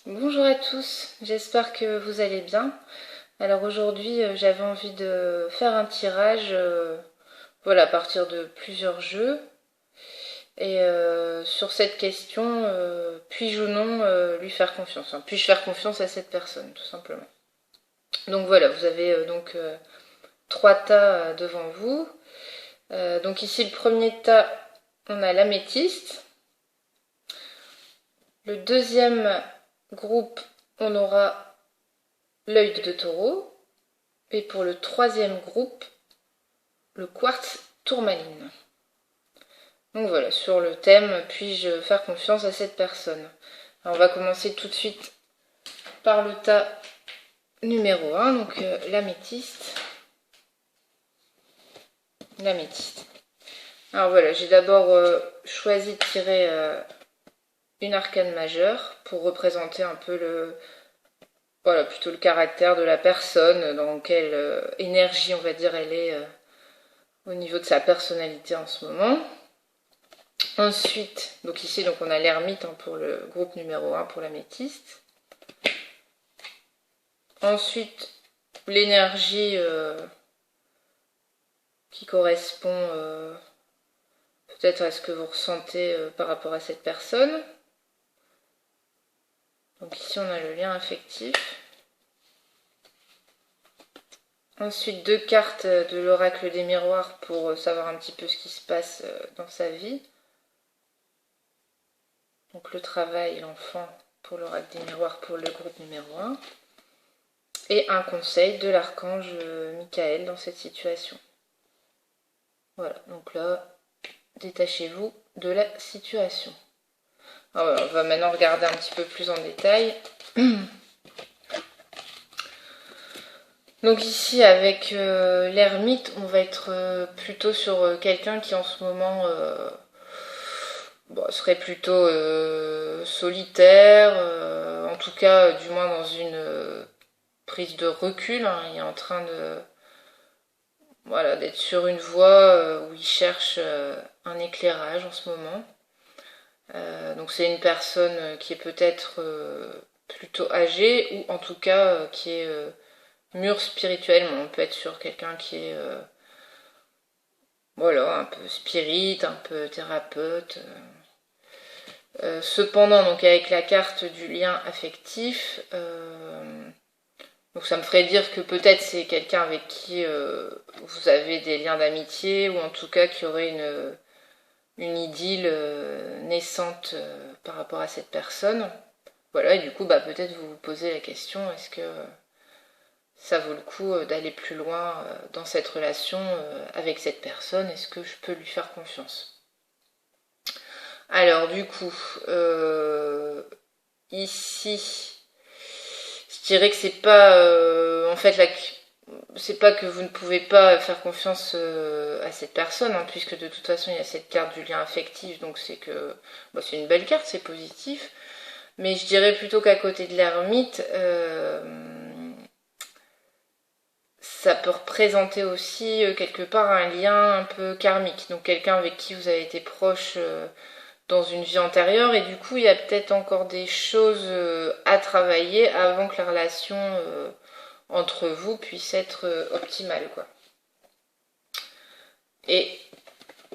Bonjour à tous, j'espère que vous allez bien. Alors aujourd'hui j'avais envie de faire un tirage voilà, à partir de plusieurs jeux. Et sur cette question, puis-je ou non lui faire confiance, enfin, puis-je faire confiance à cette personne tout simplement. Donc voilà, vous avez trois tas devant vous. Donc ici le premier tas, on a l'améthyste. Le deuxième groupe, on aura l'œil de taureau. Et pour le troisième groupe, le quartz tourmaline. Donc voilà, sur le thème, puis-je faire confiance à cette personne? Alors on va commencer tout de suite par le tas numéro 1, donc l'améthyste. L'améthyste. Alors voilà, j'ai d'abord choisi de tirer une arcane majeure pour représenter un peu voilà, plutôt le caractère de la personne, dans quelle énergie, on va dire, elle est au niveau de sa personnalité en ce moment. Ensuite, donc ici donc on a l'ermite pour le groupe numéro 1 pour l'améthyste. Ensuite, l'énergie qui correspond peut-être à ce que vous ressentez par rapport à cette personne. Donc ici on a le lien affectif. Ensuite, deux cartes de l'oracle des miroirs pour savoir un petit peu ce qui se passe dans sa vie. Donc le travail, l'enfant pour l'oracle des miroirs pour le groupe numéro 1. Et un conseil de l'archange Michael dans cette situation. Voilà, donc là, détachez-vous de la situation. Alors voilà, on va maintenant regarder un petit peu plus en détail. Donc ici, avec l'ermite, on va être plutôt sur quelqu'un qui en ce moment serait plutôt solitaire, en tout cas, du moins dans une prise de recul. Hein, il est en train de voilà, d'être sur une voie où il cherche un éclairage en ce moment. Donc c'est une personne qui est peut-être plutôt âgée ou en tout cas qui est mûre spirituellement. On peut être sur quelqu'un qui est voilà, un peu spirit, un peu thérapeute. Cependant, donc avec la carte du lien affectif, donc ça me ferait dire que peut-être c'est quelqu'un avec qui vous avez des liens d'amitié ou en tout cas qui aurait une idylle naissante par rapport à cette personne. Voilà, et du coup, peut-être vous vous posez la question, est-ce que ça vaut le coup d'aller plus loin dans cette relation avec cette personne? Est-ce que je peux lui faire confiance? Alors, du coup, ici, je dirais que c'est pas, en fait, c'est pas que vous ne pouvez pas faire confiance à cette personne, hein, puisque de toute façon il y a cette carte du lien affectif, donc c'est que c'est une belle carte, c'est positif. Mais je dirais plutôt qu'à côté de l'ermite, ça peut représenter aussi quelque part un lien un peu karmique, donc quelqu'un avec qui vous avez été proche dans une vie antérieure, et du coup il y a peut-être encore des choses à travailler avant que la relation entre vous puisse être optimale, quoi. Et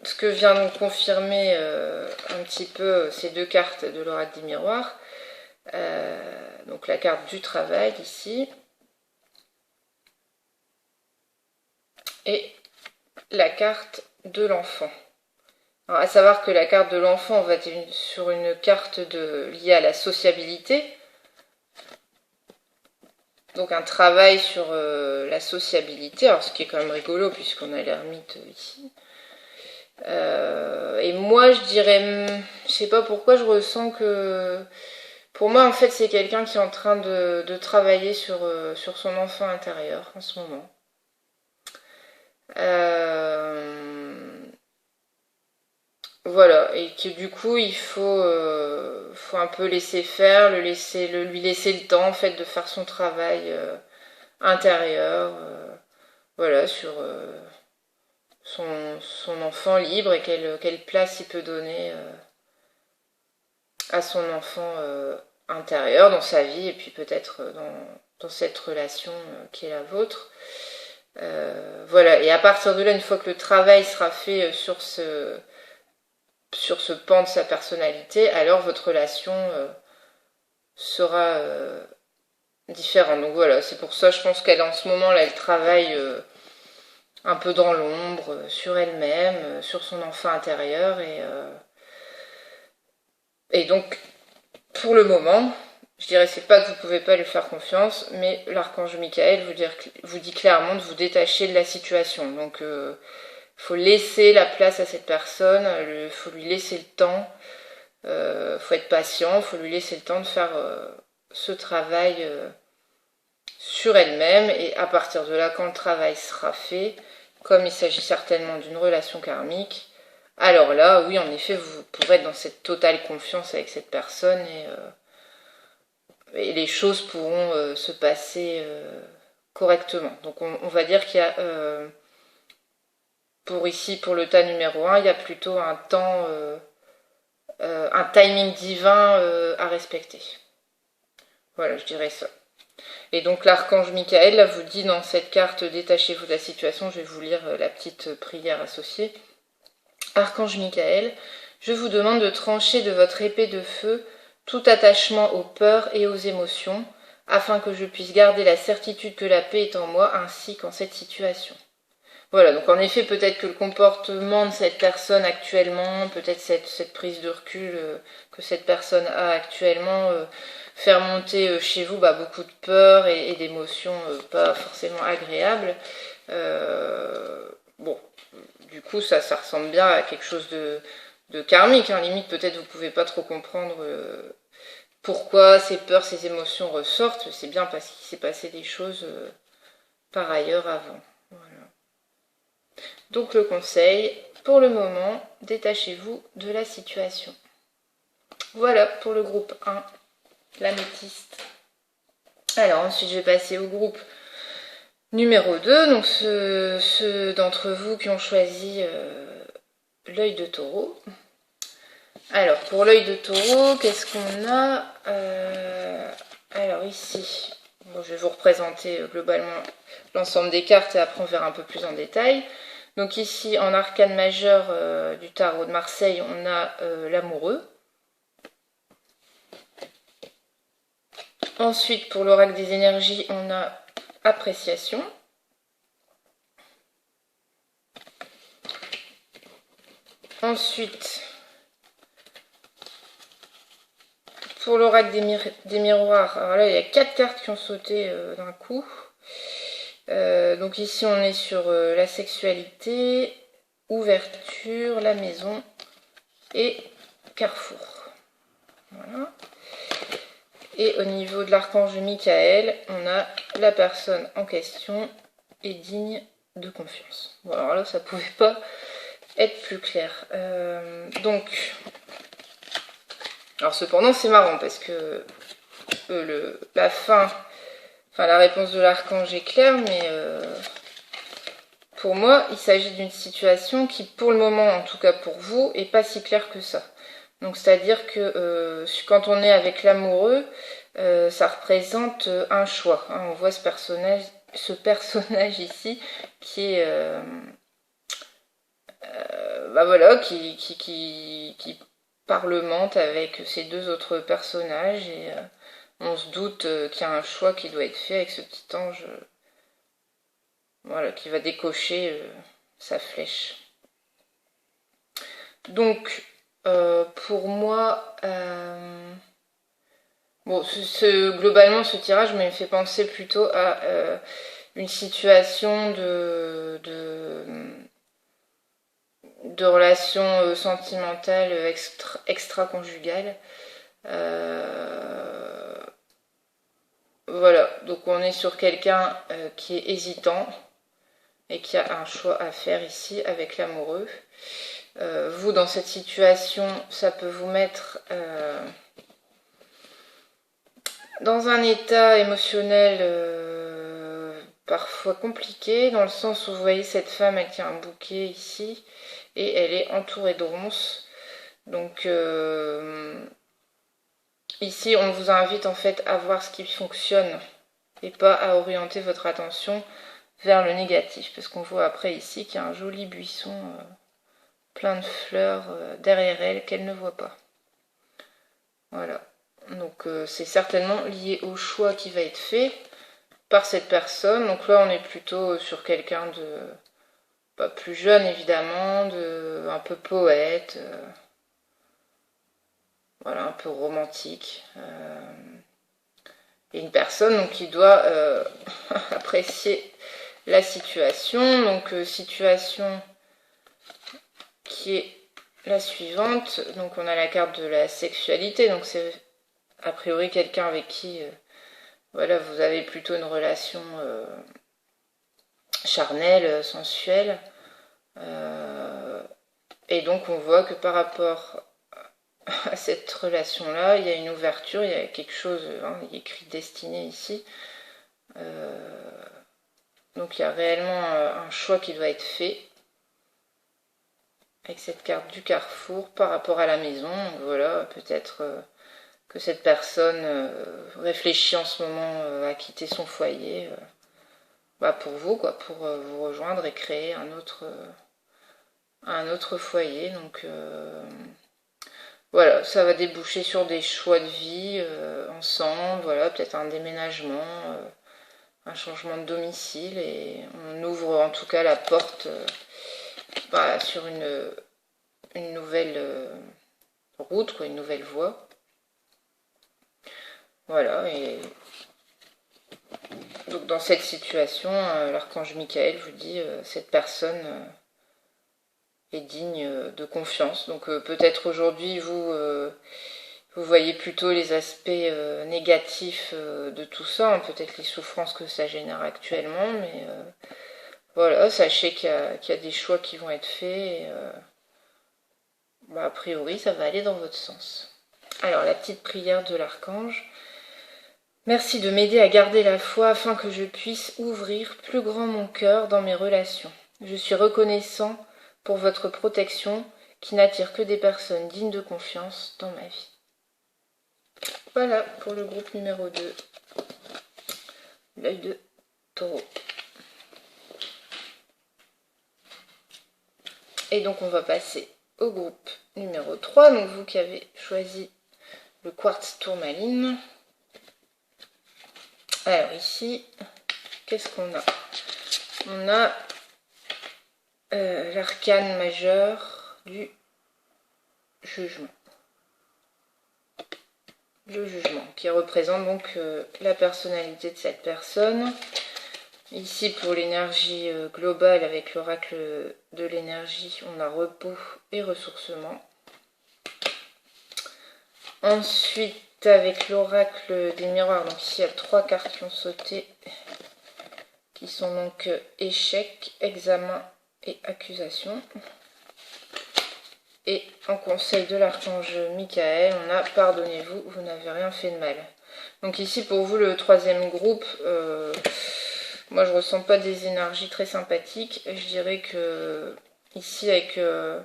ce que vient de confirmer un petit peu ces deux cartes de l'oracle des miroirs, donc la carte du travail ici, et la carte de l'enfant. Alors, à savoir que la carte de l'enfant, on va être sur une carte liée à la sociabilité, donc un travail sur la sociabilité, alors ce qui est quand même rigolo puisqu'on a l'ermite ici. Et moi je dirais, je sais pas pourquoi je ressens que, pour moi en fait c'est quelqu'un qui est en train de travailler sur son enfant intérieur en ce moment. Voilà, et que du coup il faut un peu laisser faire, lui laisser le temps en fait de faire son travail intérieur, voilà, sur son enfant libre et quelle place il peut donner à son enfant intérieure, dans sa vie, et puis peut-être dans cette relation qui est la vôtre. Voilà, et à partir de là, une fois que le travail sera fait sur ce pan de sa personnalité, alors votre relation sera différente. Donc voilà, c'est pour ça, je pense qu'elle en ce moment là, elle travaille un peu dans l'ombre, sur elle-même, sur son enfant intérieur, et donc pour le moment, je dirais c'est pas que vous pouvez pas lui faire confiance, mais l'archange Michael vous dit clairement de vous détacher de la situation. Donc faut laisser la place à cette personne, faut lui laisser le temps, faut être patient, faut lui laisser le temps de faire ce travail sur elle-même, et à partir de là, quand le travail sera fait, comme il s'agit certainement d'une relation karmique, alors là, oui, en effet, vous pourrez être dans cette totale confiance avec cette personne, et les choses pourront se passer correctement. Donc on va dire qu'il y a, pour le tas numéro 1, il y a plutôt un temps, un timing divin à respecter. Voilà, je dirais ça. Et donc l'archange Michael là, vous dit dans cette carte détachez-vous de la situation, je vais vous lire la petite prière associée. Archange Michael, je vous demande de trancher de votre épée de feu tout attachement aux peurs et aux émotions, afin que je puisse garder la certitude que la paix est en moi ainsi qu'en cette situation. Voilà, donc en effet, peut-être que le comportement de cette personne actuellement, peut-être cette prise de recul que cette personne a actuellement, faire monter chez vous beaucoup de peur et d'émotions pas forcément agréables. Bon, du coup, ça ressemble bien à quelque chose de karmique. Hein. Limite, peut-être vous pouvez pas trop comprendre pourquoi ces peurs, ces émotions ressortent. C'est bien parce qu'il s'est passé des choses par ailleurs avant. Voilà. Donc le conseil, pour le moment, détachez-vous de la situation. Voilà pour le groupe 1, l'améthyste. Alors ensuite je vais passer au groupe numéro 2, donc ceux d'entre vous qui ont choisi l'œil de taureau. Alors pour l'œil de taureau, qu'est-ce qu'on a alors ici, bon, je vais vous représenter globalement l'ensemble des cartes et après on verra un peu plus en détail. Donc ici, en arcane majeur du tarot de Marseille, on a l'amoureux. Ensuite, pour l'oracle des énergies, on a appréciation. Ensuite, pour l'oracle des miroirs, alors là, il y a 4 cartes qui ont sauté d'un coup. Donc ici, on est sur la sexualité, ouverture, la maison et carrefour. Voilà. Et au niveau de l'archange Michael, on a la personne en question est digne de confiance. Bon, alors là, ça pouvait pas être plus clair. Donc, alors cependant, c'est marrant parce que la réponse de l'archange est claire, mais pour moi, il s'agit d'une situation qui, pour le moment, en tout cas pour vous, est pas si claire que ça. Donc c'est-à-dire que quand on est avec l'amoureux, ça représente un choix. Hein. On voit ce personnage ici qui est voilà, qui parlemente avec ces deux autres personnages et on se doute qu'il y a un choix qui doit être fait avec ce petit ange, voilà, qui va décocher sa flèche. Donc pour moi, bon, globalement, ce tirage me fait penser plutôt à une situation de relation sentimentale extra-conjugale. Voilà, donc on est sur quelqu'un qui est hésitant et qui a un choix à faire ici avec l'amoureux. Vous, dans cette situation, ça peut vous mettre dans un état émotionnel parfois compliqué, dans le sens où vous voyez cette femme, elle tient un bouquet ici, et elle est entourée de ronces. Donc ici, on vous invite en fait à voir ce qui fonctionne et pas à orienter votre attention vers le négatif. Parce qu'on voit après ici qu'il y a un joli buisson plein de fleurs derrière elle qu'elle ne voit pas. Voilà. Donc c'est certainement lié au choix qui va être fait par cette personne. Donc là, on est plutôt sur quelqu'un de pas plus jeune évidemment, de un peu poète, voilà, un peu romantique. Et une personne donc, qui doit apprécier la situation. Donc situation qui est la suivante. Donc on a la carte de la sexualité. Donc c'est a priori quelqu'un avec qui voilà, vous avez plutôt une relation charnelle, sensuelle. Et donc on voit que par rapport à cette relation-là, il y a une ouverture, il y a quelque chose, hein, il est écrit destiné ici. Donc il y a réellement un choix qui doit être fait avec cette carte du carrefour par rapport à la maison. Donc voilà, peut-être que cette personne réfléchit en ce moment à quitter son foyer pour vous, quoi, pour vous rejoindre et créer un autre foyer. Donc voilà, ça va déboucher sur des choix de vie ensemble, voilà, peut-être un déménagement, un changement de domicile, et on ouvre en tout cas la porte sur une nouvelle route, quoi, une nouvelle voie. Voilà, et donc dans cette situation, l'archange Michael vous dit cette personne est digne de confiance. Donc peut-être aujourd'hui vous voyez plutôt les aspects négatifs de tout ça, hein, peut-être les souffrances que ça génère actuellement, mais voilà, sachez qu'il y a des choix qui vont être faits et a priori ça va aller dans votre sens. Alors la petite prière de l'archange. Merci de m'aider à garder la foi afin que je puisse ouvrir plus grand mon cœur dans mes relations. Je suis reconnaissant pour votre protection qui n'attire que des personnes dignes de confiance dans ma vie. Voilà pour le groupe numéro 2, l'œil de taureau. Et donc on va passer au groupe numéro 3, donc vous qui avez choisi le quartz tourmaline. Alors ici, qu'est-ce qu'on a? On a l'arcane majeur du jugement. Le jugement, qui représente donc la personnalité de cette personne. Ici, pour l'énergie globale, avec l'oracle de l'énergie, on a repos et ressourcement. Ensuite, avec l'oracle des miroirs, donc ici, il y a 3 cartes qui ont sauté, qui sont donc échec, examen et accusation. Et en conseil de l'archange Michael, on a pardonnez-vous, vous n'avez rien fait de mal. Donc ici pour vous le 3e groupe, moi je ressens pas des énergies très sympathiques. Je dirais que ici avec le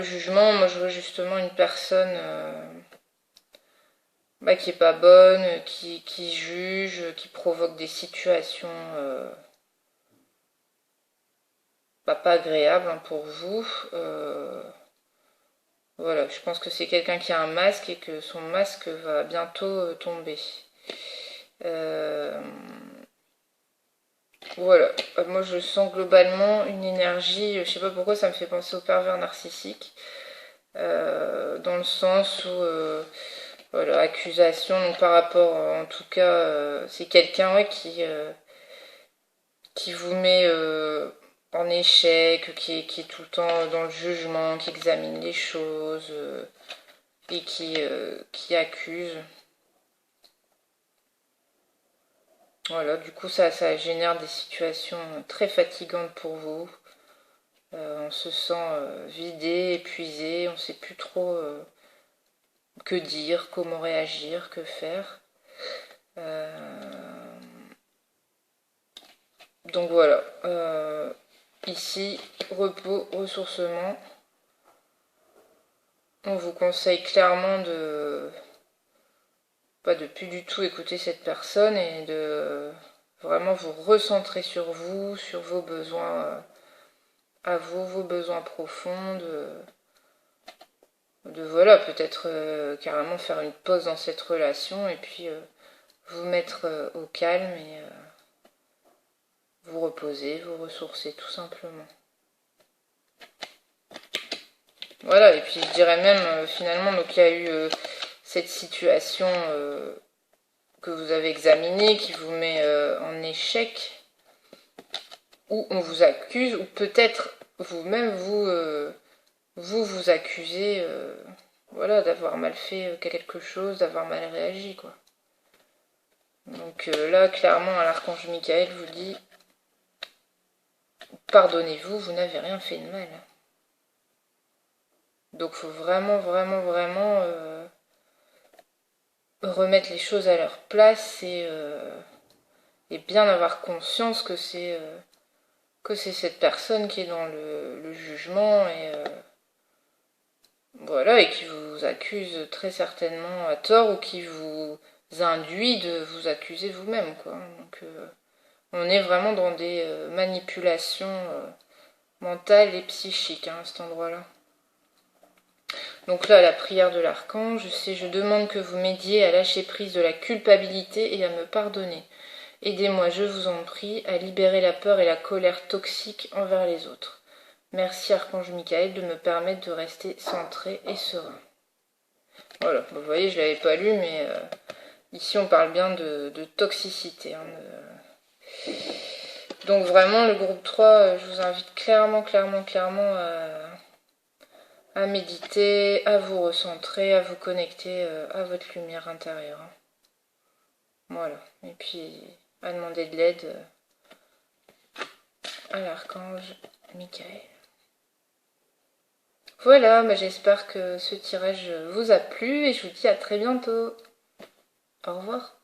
jugement, moi je vois justement une personne qui est pas bonne, qui juge, qui provoque des situations pas agréables pour vous. Voilà, je pense que c'est quelqu'un qui a un masque et que son masque va bientôt tomber. Voilà, moi je sens globalement une énergie, je sais pas pourquoi ça me fait penser au pervers narcissique, dans le sens où, voilà, accusation, donc par rapport, en tout cas, c'est quelqu'un qui vous met en échec, qui est tout le temps dans le jugement, qui examine les choses et qui accuse. Voilà, du coup ça génère des situations très fatigantes pour vous. On se sent vidé, épuisé, on ne sait plus trop que dire, comment réagir, que faire. Donc voilà, ici, repos, ressourcement. On vous conseille clairement pas de plus du tout écouter cette personne et de vraiment vous recentrer sur vous, sur vos besoins à vous, vos besoins profonds, de voilà, peut-être carrément faire une pause dans cette relation et puis vous mettre au calme et vous reposer, vous ressourcer tout simplement. Voilà, et puis je dirais même finalement, donc il y a eu cette situation que vous avez examinée qui vous met en échec, où on vous accuse, ou peut-être vous-même vous accusez voilà, d'avoir mal fait quelque chose, d'avoir mal réagi, quoi. Donc là, clairement, l'archange Michael vous dit pardonnez-vous, vous n'avez rien fait de mal. Donc faut vraiment, vraiment, vraiment remettre les choses à leur place et bien avoir conscience que c'est cette personne qui est dans le jugement et voilà, et qui vous accuse très certainement à tort ou qui vous induit de vous accuser vous-même, quoi. Donc on est vraiment dans des manipulations mentales et psychiques à cet endroit-là. Donc là, la prière de l'archange, c'est: je demande que vous m'aidiez à lâcher prise de la culpabilité et à me pardonner. Aidez-moi, je vous en prie, à libérer la peur et la colère toxique envers les autres. Merci Archange Michael de me permettre de rester centré et serein. Voilà, vous voyez, je ne l'avais pas lu, mais ici on parle bien de toxicité. Hein, Donc vraiment, le groupe 3, je vous invite clairement à méditer, à vous recentrer, à vous connecter à votre lumière intérieure. Voilà, et puis à demander de l'aide à l'archange Michael. Voilà, j'espère que ce tirage vous a plu et je vous dis à très bientôt. Au revoir.